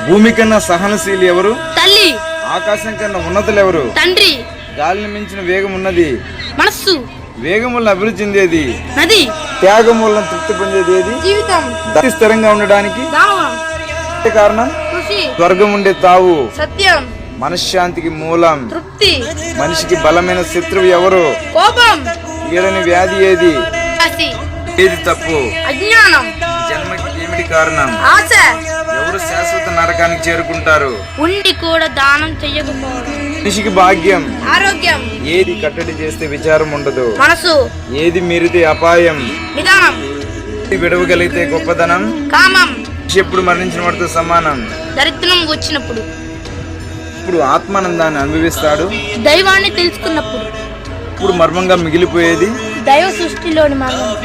భూమి కన్నా సహనశీలి ఎవరు? తల్లి. ఆకాశం కన్నా ఉన్నతులు ఎవరు? తండ్రి. గాలిని మించిన వేగం ఉన్నది మనస్సు. వేగం వల్ల అభివృద్ధి చెందేది నది. త్యాగం వల్ల తృప్తి పొందేది ఏది? జీవితం. స్థిరంగా ఉండడానికి దానం. కారణం కృషి. స్వర్గం ఉండే తావు. సత్యం. మనశ్శాంతికి మూలం. తృప్తి. మనిషికి బలమైన శత్రువు ఎవరు? కోపం. ఈడని వ్యాధి ఏది? ఆశ. ఏది తప్పు? అజ్ఞానం. జన్మకి ఏమిటి కారణం? ఆశ. ఎవరు శాశ్వత నరకానికి చేరుకుంటారు? ఉండి కూడా దానం చెయ్యకపోవడం. మనిషికి భాగ్యం. ఆరోగ్యం. ఏది కట్టడి చేస్తే విచారం ఉండదు? మనసు. ఏది మీరితే అపాయం? నిదానం. విడవగలిగితే గొప్పదనం. కామం. ఎప్పుడు మరణించిన వాడితో సమానం. దరిద్రం వచ్చినప్పుడు. ఇప్పుడు ఆత్మానందాన్ని అనుభవిస్తాడు. దైవాన్ని తెలుసుకున్నప్పుడు. ఇప్పుడు మర్మంగా మిగిలిపోయేది దైవ సృష్టిలోని మర్మం.